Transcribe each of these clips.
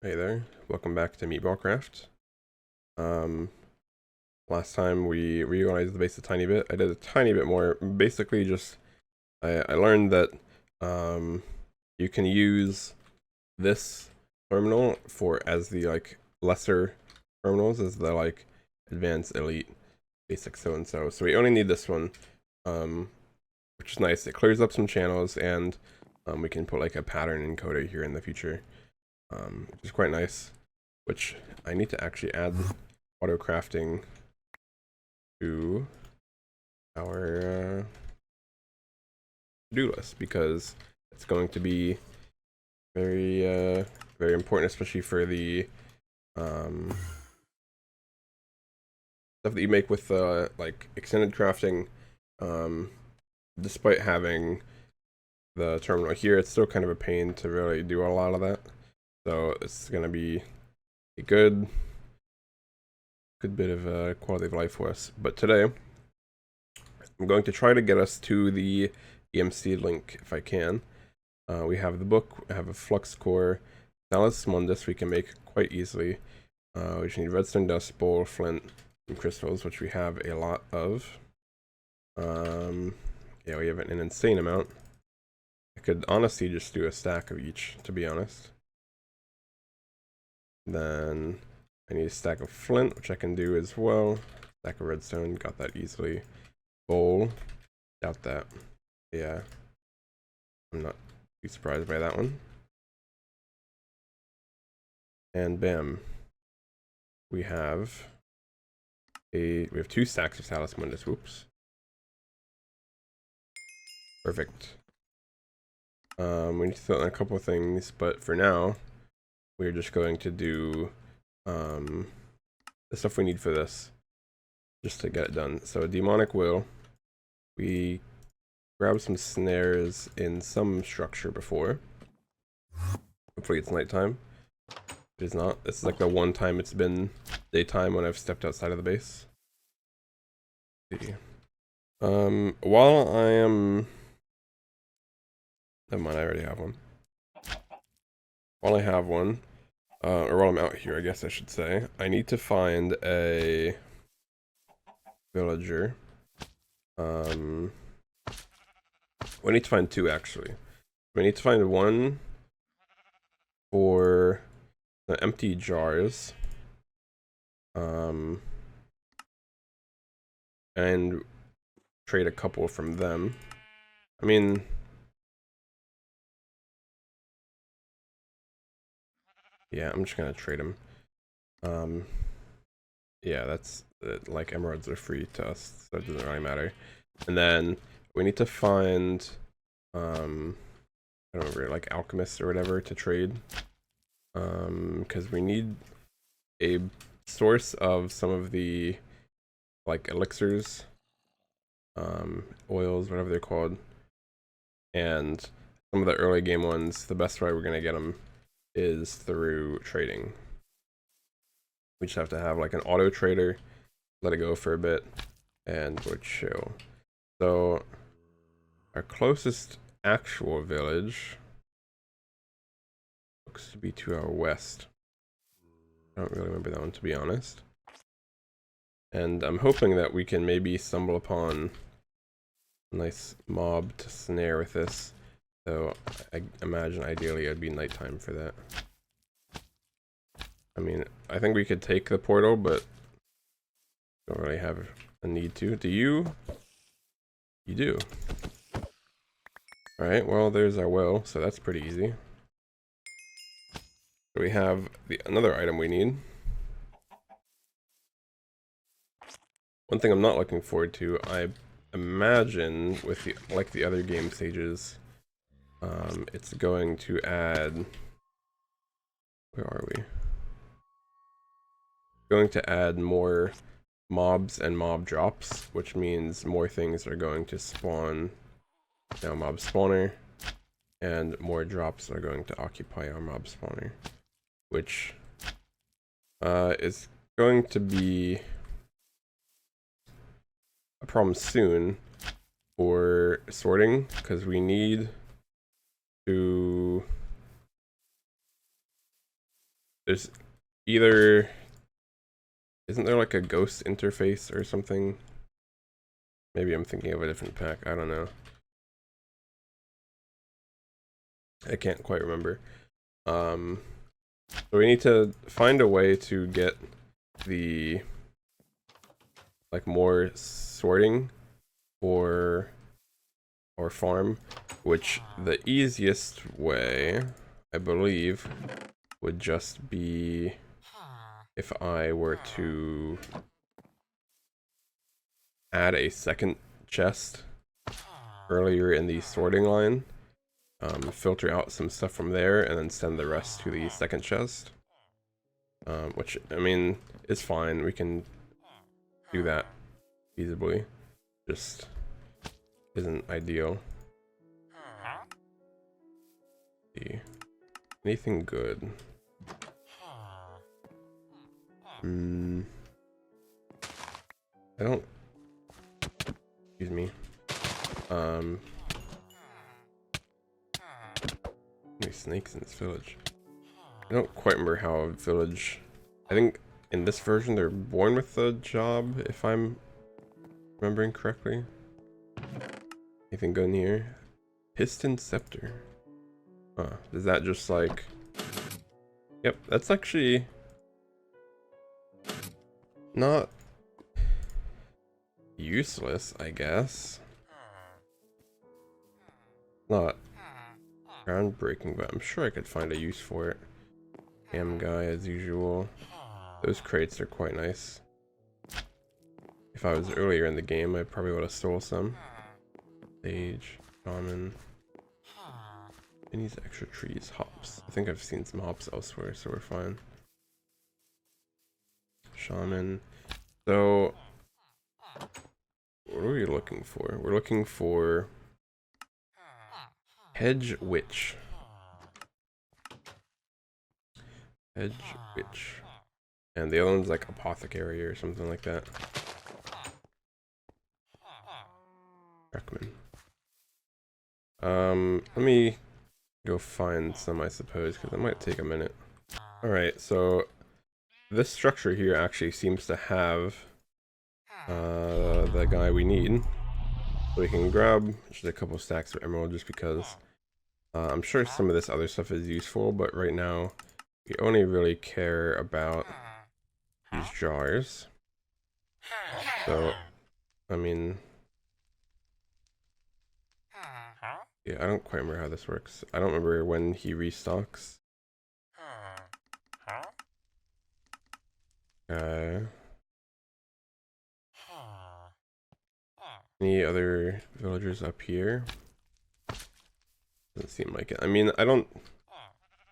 Hey there, welcome back to MeatballCraft. Um, Last time we reorganized the base a tiny bit. I did a tiny bit more. Basically, just I learned that um, you can use this terminal for as the lesser terminals as the advanced, elite, basic, so and so. So we only need this one, um, which is nice. It clears up some channels, and we can put like a pattern encoder here in the future, which is quite nice. Which I need to actually add auto crafting to our to-do list because it's going to be very important, especially for the stuff that you make with like extended crafting. Despite having the terminal here, it's still kind of a pain to really do a lot of that. So it's gonna be a good bit of quality of life for us. But today, I'm going to try to get us to the EMC link if I can. We have the book, we have a flux core, Salus Mundus we can make quite easily. We just need redstone dust, bowl, flint, and crystals, which we have a lot of. Yeah, we have an insane amount. I could honestly just do a stack of each, to be honest. Then I need a stack of flint, which I can do as well. Stack of redstone, got that easily. Bowl, doubt that. Yeah, I'm not too surprised by that one. And bam, we have two stacks of Salus Mundus. Whoops. Perfect. We need to fill in a couple of things, but for now, we're just going to do the stuff we need for this, just to get it done. So a demonic will. We grab some snares in some structure before. Hopefully it's nighttime. It is not. This is like the one time it's been daytime when I've stepped outside of the base. Let's see. While I am... Never mind, I already have one. While I have one, or while I'm out here, I guess I should say, I need to find a villager. We need to find two, actually. We need to find one for the empty jars. And trade a couple from them. I mean... Yeah, I'm just gonna trade them. Yeah, that's like emeralds are free to us, so it doesn't really matter. And then we need to find I don't remember, like alchemists or whatever to trade. Because we need a source of some of the like elixirs, oils, whatever they're called, and some of the early game ones. The best way we're gonna get them is through trading. We just have to have like an auto trader, let it go for a bit, and we're chill. So our closest actual village looks to be to our west. I don't really remember that one, to be honest. And I'm hoping that we can maybe stumble upon a nice mob to snare with this. So I imagine ideally it'd be nighttime for that. I mean, I think we could take the portal, but don't really have a need to. Do you? You do. Alright, well, there's our well, so that's pretty easy. So we have another item we need. One thing I'm not looking forward to, I imagine with the other game stages, it's going to add... Where are we? Going to add more mobs and mob drops, which means more things are going to spawn our mob spawner, and more drops are going to occupy our mob spawner, which is going to be a problem soon for sorting, because we need to there's either, isn't there like a ghost interface or something? Maybe I'm thinking of a different pack, I don't know. I can't quite remember. So we need to find a way to get the like more sorting for our farm, which the easiest way, I believe, would just be if I were to add a second chest earlier in the sorting line, filter out some stuff from there, and then send the rest to the second chest. Which, I mean, is fine. We can do that feasibly. Just isn't ideal. See. Anything good? I don't. Excuse me. Many snakes in this village. I don't quite remember how a village. I think in this version they're born with the job, if I'm remembering correctly. Anything good in here? Piston scepter. Huh. Is that just like. Yep, that's actually not useless, I guess. Not groundbreaking, but I'm sure I could find a use for it. Ham guy, as usual. Those crates are quite nice. If I was earlier in the game, I probably would have stole some. Sage, shaman. And these extra trees, hops. I think I've seen some hops elsewhere, so we're fine. Shaman. So, what are we looking for? We're looking for hedge witch. Hedge witch. And the other one's like apothecary or something like that. Recommend. Let me go find some, I suppose, because it might take a minute. Alright, so this structure here actually seems to have the guy we need. So we can grab just a couple stacks of emerald just because I'm sure some of this other stuff is useful, but right now we only really care about these jars. So, I mean, yeah, I don't quite remember how this works. I don't remember when he restocks. Any other villagers up here? Doesn't seem like it. I mean, I don't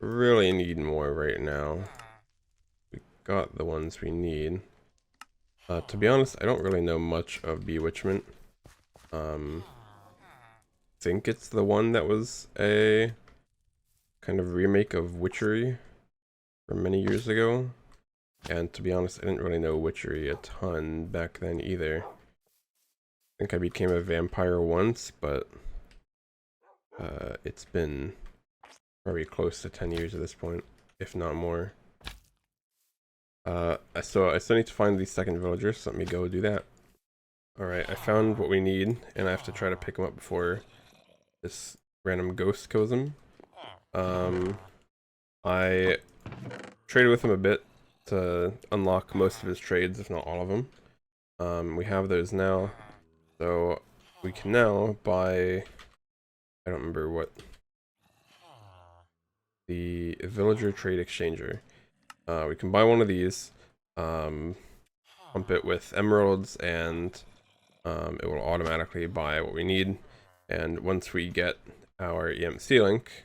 really need more right now. We got the ones we need. To be honest, I don't really know much of Bewitchment. Think it's the one that was a kind of remake of Witchery from many years ago. And to be honest, I didn't really know Witchery a ton back then either. I think I became a vampire once, but it's been probably close to 10 years at this point, if not more. So I still need to find these second villagers, so let me go do that. Alright, I found what we need, and I have to try to pick them up before this random ghost kills him. I traded with him a bit to unlock most of his trades, if not all of them. We have those now, so we can now buy, I don't remember what, the villager trade exchanger. We can buy one of these, pump it with emeralds, and it will automatically buy what we need. And once we get our EMC link,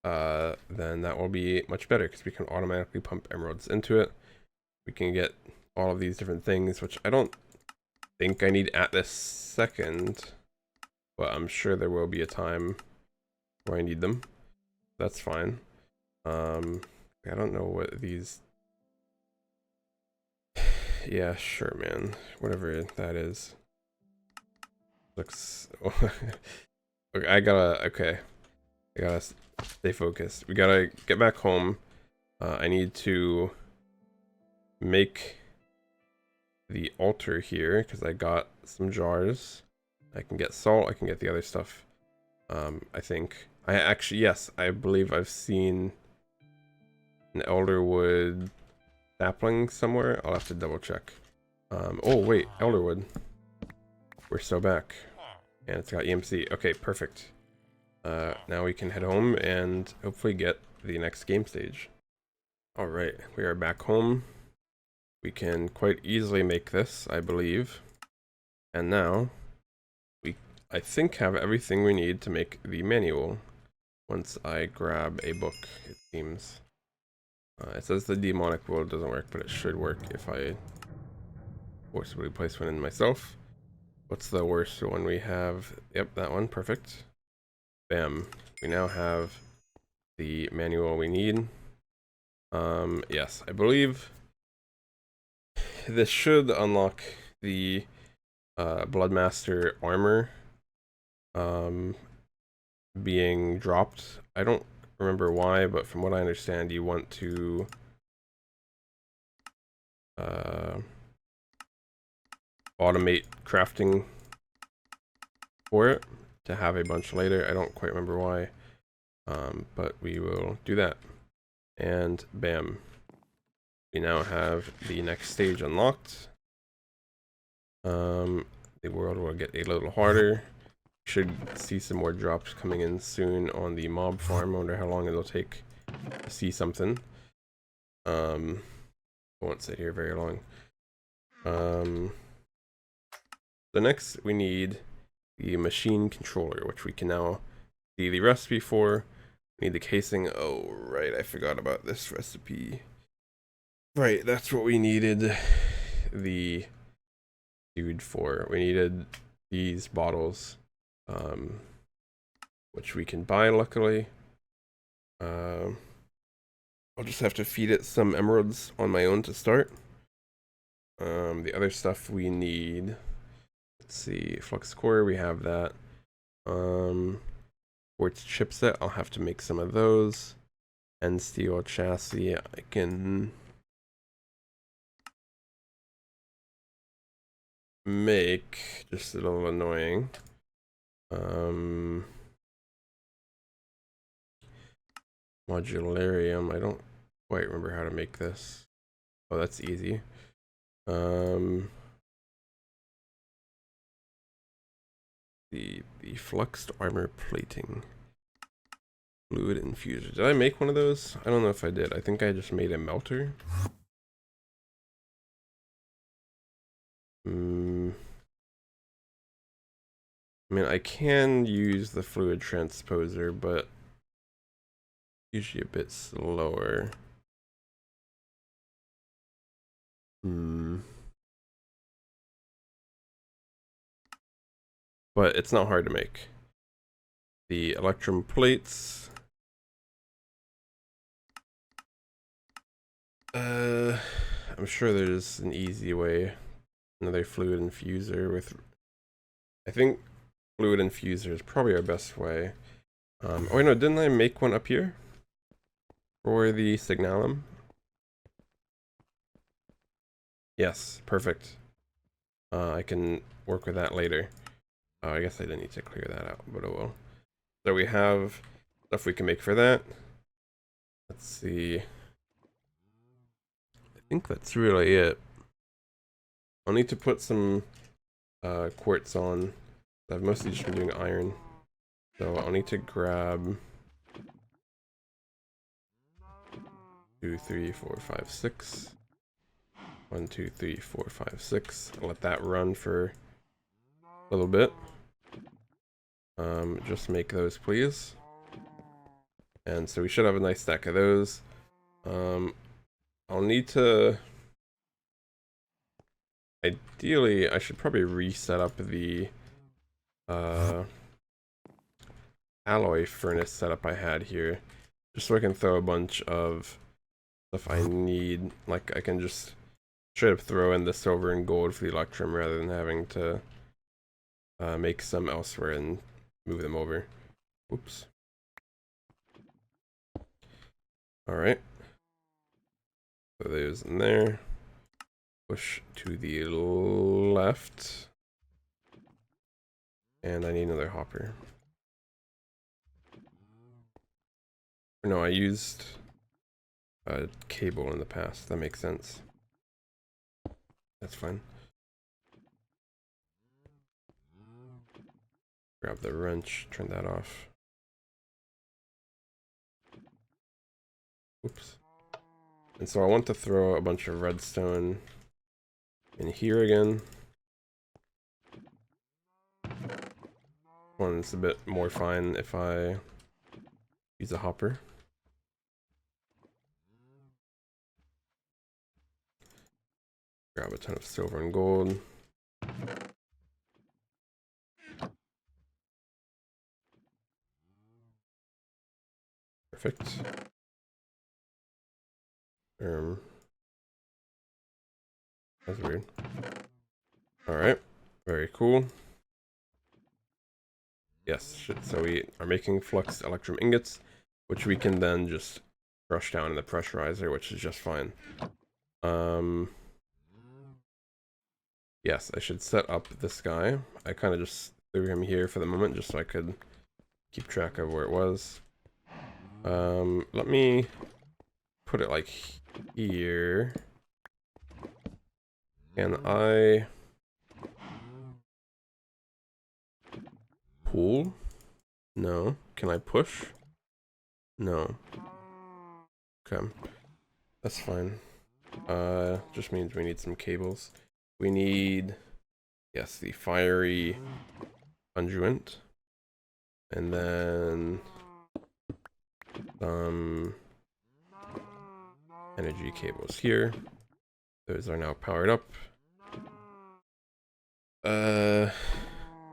then that will be much better because we can automatically pump emeralds into it. We can get all of these different things, which I don't think I need at this second, but I'm sure there will be a time where I need them. That's fine. I don't know what these. Yeah, sure, man. Whatever that is. Looks. Okay, I gotta stay focused. We gotta get back home. I need to make the altar here because I got some jars. I can get salt, I can get the other stuff. I think I actually, yes, I believe I've seen an elderwood sapling somewhere. I'll have to double check. Oh wait, elderwood. We're still back. And it's got EMC. Okay, perfect. Now we can head home and hopefully get the next game stage. Alright, we are back home. We can quite easily make this, I believe. And now, I think, have everything we need to make the manual. Once I grab a book, it seems. It says the demonic world doesn't work, but it should work if I forcibly place one in myself. What's the worst one we have? Yep, that one, perfect. Bam. We now have the manual we need. Yes, I believe this should unlock the Bloodmaster armor being dropped. I don't remember why, but from what I understand, you want to automate crafting for it to have a bunch later. I don't quite remember why, but we will do that. And bam, we now have the next stage unlocked. The world will get a little harder. Should see some more drops coming in soon on the mob farm. I wonder how long it'll take to see something. I won't sit here very long. The next we need the machine controller, which we can now see the recipe for. We need the casing. Oh right, I forgot about this recipe. Right, that's what we needed the dude for. We needed these bottles, which we can buy luckily. I'll just have to feed it some emeralds on my own to start. The other stuff we need, let's see, flux core, we have that. Quartz chipset, I'll have to make some of those. And steel chassis, I can make, just a little annoying. Modularium, I don't quite remember how to make this. Oh, that's easy. The fluxed armor plating. Fluid infuser. Did I make one of those? I don't know if I did. I think I just made a melter. I mean, I can use the fluid transposer, but usually a bit slower. But it's not hard to make. The electrum plates. I'm sure there's an easy way. Another fluid infuser with, I think fluid infuser is probably our best way. Oh wait, no, didn't I make one up here for the signalum? Yes, perfect. I can work with that later. I guess I didn't need to clear that out, but oh well. So we have stuff we can make for that. Let's see. I think that's really it. I'll need to put some quartz on. I've mostly just been doing iron. So I'll need to grab 2, 3, 4, 5, 6. 1, 2, 3, 4, 5, 6. I'll let that run for a little bit. Just make those, please. And so we should have a nice stack of those. I'll need to... Ideally, I should probably reset up the alloy furnace setup I had here, just so I can throw a bunch of stuff I need. Like, I can just straight up throw in the silver and gold for the electrum rather than having to make some elsewhere and move them over. Oops. Alright. Put those in there. Push to the left. And I need another hopper. No, I used a cable in the past. That makes sense. That's fine. Grab the wrench, turn that off. Oops. And so I want to throw a bunch of redstone in here again. One's a bit more fine if I use a hopper. Grab a ton of silver and gold. Perfect. That's weird. Alright, very cool. Yes, so we are making flux electrum ingots, which we can then just brush down in the pressurizer, which is just fine. Yes, I should set up this guy. I kind of just threw him here for the moment, just so I could keep track of where it was. Let me put it like here. Can I pull? No. Can I push? No. Okay. That's fine. Just means we need some cables. We need, yes, the fiery conduit. And then some energy cables here. Those are now powered up.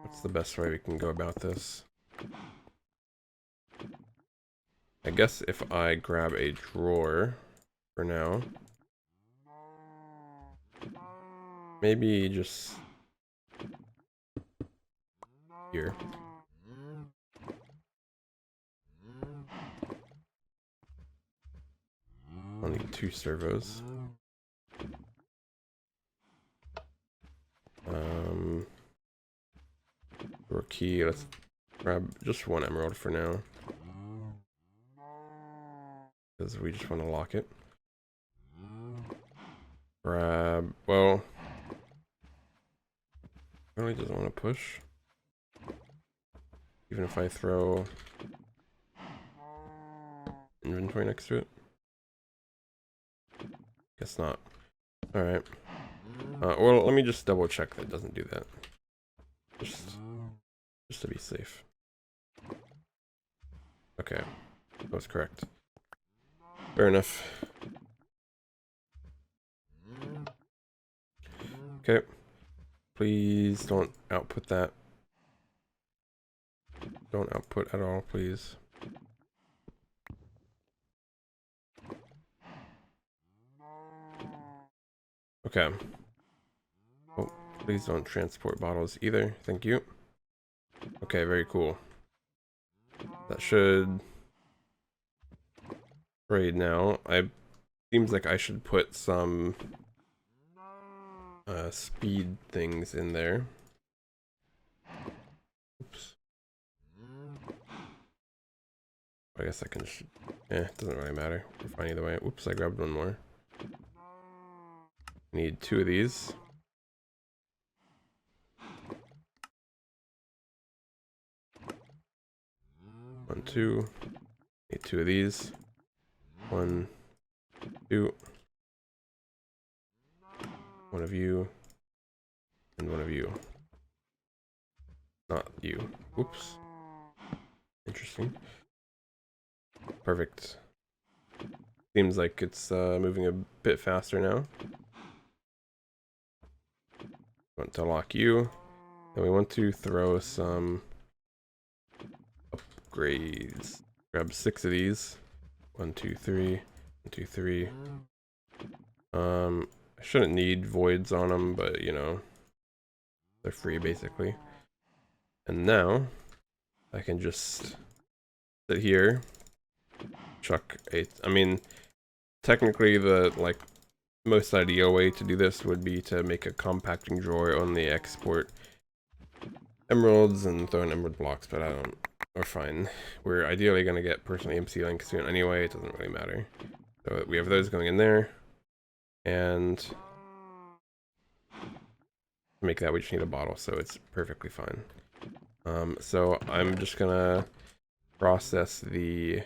What's the best way we can go about this? I guess if I grab a drawer for now. Maybe just here. I'll need 2 servos. Drawer key, let's grab just 1 emerald for now. Because we just want to lock it. Grab, well, really doesn't want to push. Even if I throw inventory next to it. Guess not. Alright. Well, let me just double check that it doesn't do that. Just to be safe. Okay. That was correct. Fair enough. Okay. Please don't output that. Don't output at all, please. Okay. Oh, please don't transport bottles either. Thank you. Okay, very cool. That should trade now. Seems like I should put some speed things in there. Oops. I guess I can just, it doesn't really matter. We're fine either way. Oops, I grabbed one more. Need 2 of these. One, 2. Need 2 of these. 1, 2. 1 of you. And 1 of you. Not you. Oops. Interesting. Perfect. Seems like it's moving a bit faster now. Want to lock you. Then we want to throw some upgrades. Grab 6 of these. 1, 2, 3. 1, 2, 3. I shouldn't need voids on them, but you know, they're free basically. And now I can just sit here, chuck a, I mean, technically the like most ideal way to do this would be to make a compacting drawer, only export emeralds and throw in emerald blocks, but I don't. We're fine. We're ideally going to get personal EMC links soon anyway, it doesn't really matter. So we have those going in there, and to make that we just need a bottle, so it's perfectly fine. So I'm just gonna process the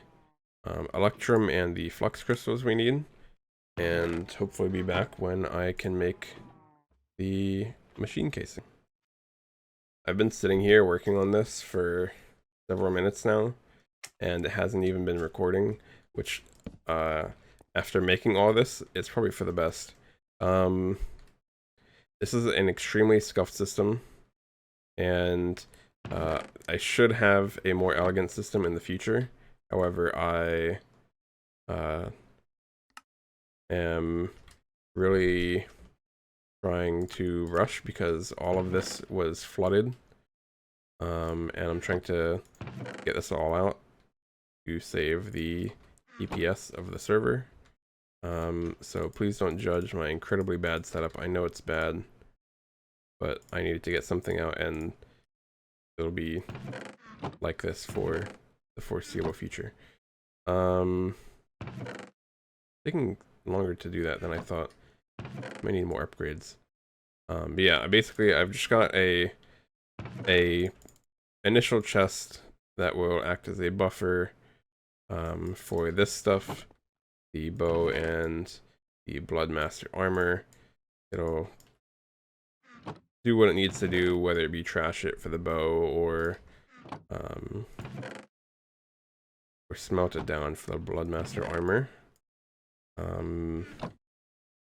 electrum and the flux crystals we need, and hopefully be back when I can make the machine casing. I've been sitting here working on this for several minutes now, and it hasn't even been recording, which after making all this, it's probably for the best. This is an extremely scuffed system, and I should have a more elegant system in the future. However, I am really trying to rush because all of this was flooded, and I'm trying to get this all out to save the EPS of the server. So please don't judge my incredibly bad setup. I know it's bad, but I needed to get something out, and it'll be like this for the foreseeable future. Taking longer to do that than I thought. Might need more upgrades. But yeah, basically I've just got a initial chest that will act as a buffer for this stuff, the bow and the Bloodmaster armor. It'll do what it needs to do, whether it be trash it for the bow or smelt it down for the Bloodmaster armor.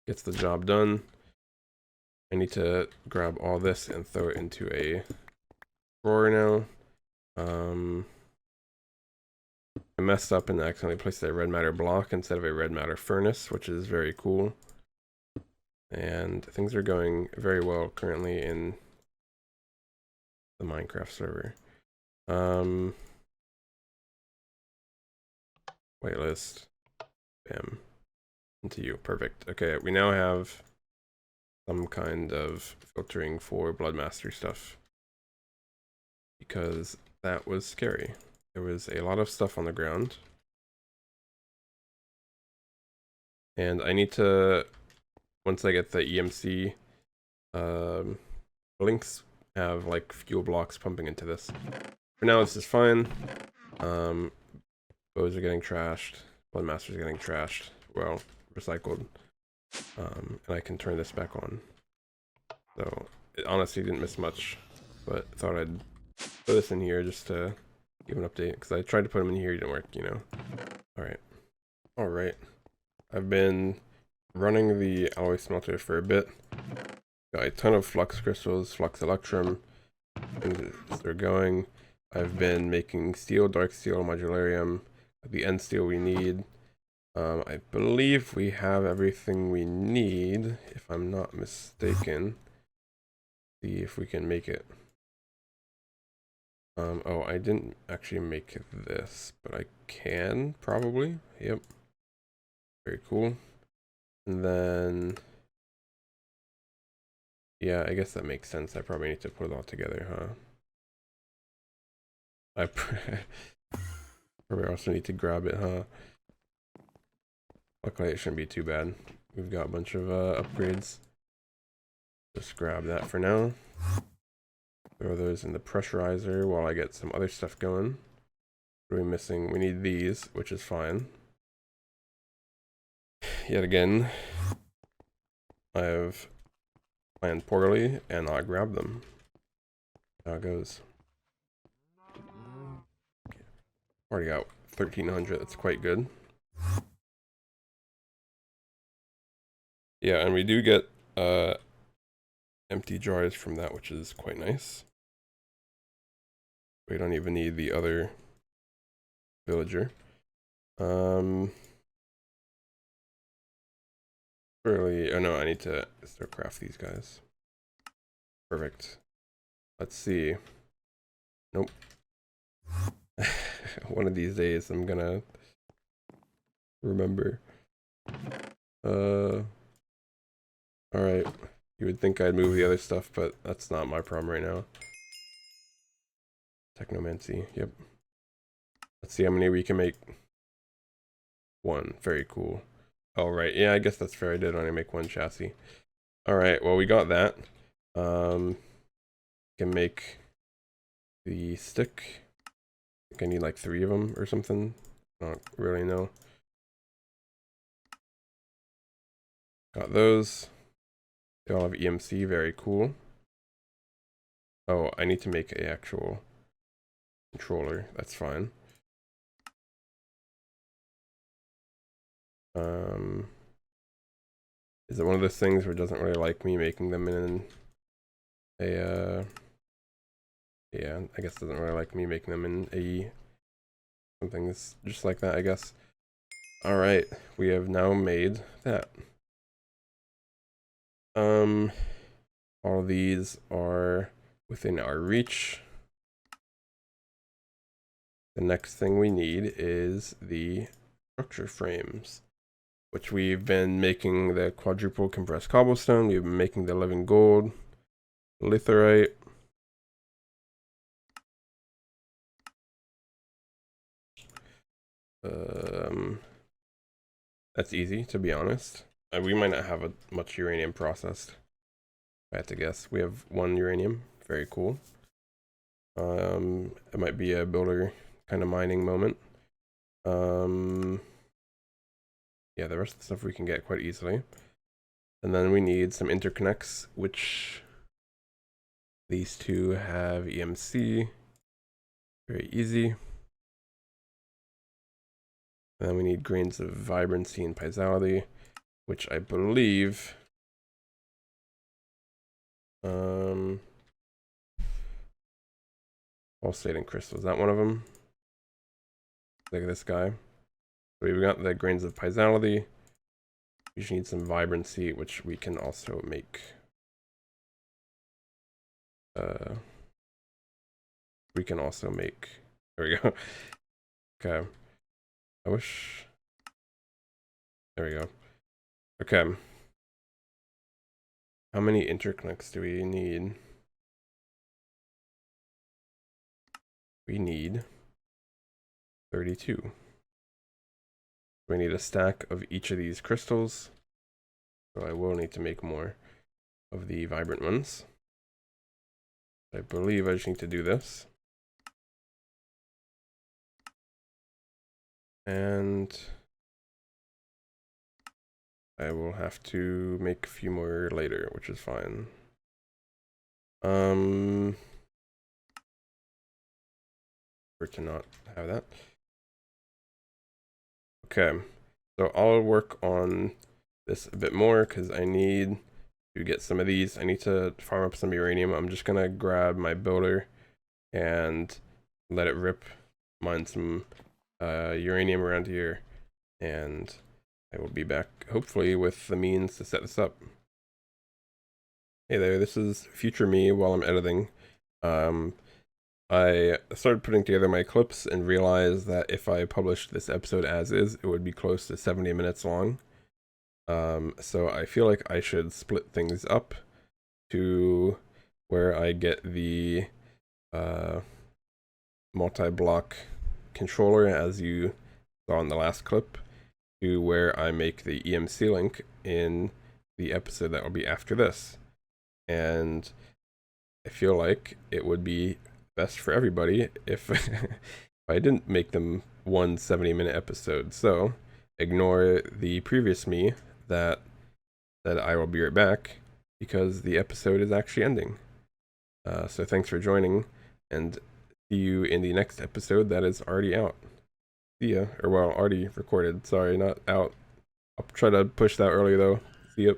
Gets the job done. I need to grab all this and throw it into a drawer now. I messed up and accidentally placed a red matter block instead of a red matter furnace, which is very cool. And things are going very well currently in the Minecraft server. Waitlist. Bam. Into you. Perfect. Okay, we now have some kind of filtering for Bloodmaster stuff, because that was scary. There was a lot of stuff on the ground, and I need to, once I get the EMC links, have like fuel blocks pumping into this. For now, this is fine. Bows are getting trashed. Bloodmasters are getting trashed. Well, recycled. And I can turn this back on. So it honestly didn't miss much, but thought I'd put this in here just to give an update, because I tried to put them in here, it didn't work, you know. All right. I've been running the alloy smelter for a bit. Got a ton of flux crystals, flux electrum, things are going. I've been making steel, dark steel, modularium, the end steel we need. I believe we have everything we need, if I'm not mistaken. See if we can make it. Oh, I didn't actually make this, but I can probably. Yep. Very cool. And then, yeah, I guess that makes sense. I probably need to put it all together, huh? I probably also need to grab it, huh? Luckily, it shouldn't be too bad. We've got a bunch of upgrades. Just grab that for now. Throw those in the pressurizer while I get some other stuff going. What are we missing? We need these, which is fine. Yet again, I've planned poorly and I grabbed them. How it goes. Already got 1300, that's quite good. Yeah, and we do get empty jars from that, which is quite nice. We don't even need the other villager. Surely, oh no, I need to start craft these guys. Perfect. Let's see. Nope. One of these days I'm gonna remember. Alright. You would think I'd move the other stuff, but that's not my problem right now. Technomancy, yep. Let's see how many we can make. 1, very cool. Oh, right, yeah, I guess that's fair. I did only make 1 chassis. Alright, well, we got that. Can make the stick. I think I need like 3 of them or something. I don't really know. Got those. They all have EMC, very cool. Oh, I need to make a actual controller. That's fine. Is it one of those things where it doesn't really like me making them in a yeah, I guess it doesn't really like me making them in a something that's just like that, I guess. Alright, we have now made that. All of these are within our reach. The next thing we need is the structure frames, which we've been making the quadruple compressed cobblestone, we've been making the living gold, litherite, that's easy, to be honest. We might not have much uranium processed, if I had to guess. We have 1 uranium, very cool. It might be a builder kind of mining moment. Yeah, the rest of the stuff we can get quite easily. And then we need some interconnects, which these 2 have EMC. Very easy. And then we need grains of vibrancy and piezoality, which I believe pulsating crystal, is that one of them? Like this guy. So we've got the grains of piezoality. We just need some vibrancy, which we can also make. We can also make. There we go. Okay. I wish. There we go. Okay. How many interconnects do we need? We need 32. We need a stack of each of these crystals. So I will need to make more of the vibrant ones. I believe I just need to do this. And I will have to make a few more later, which is fine. For to not have that. Okay, so I'll work on this a bit more because I need to get some of these. I need to farm up some uranium. I'm just gonna grab my builder and let it rip, mine some uranium around here, and I will be back hopefully with the means to set this up. Hey there, this is future me while I'm editing. I started putting together my clips and realized that if I published this episode as is, it would be close to 70 minutes long. So I feel like I should split things up to where I get the multi-block controller, as you saw in the last clip, to where I make the EMC link in the episode that will be after this. And I feel like it would be best for everybody if I didn't make them 1 70-minute episode. So ignore the previous me that said I will be right back, because the episode is actually ending. So thanks for joining, and see you in the next episode that is already out. See ya. Or well, already recorded. Sorry, not out. I'll try to push that early though. See ya.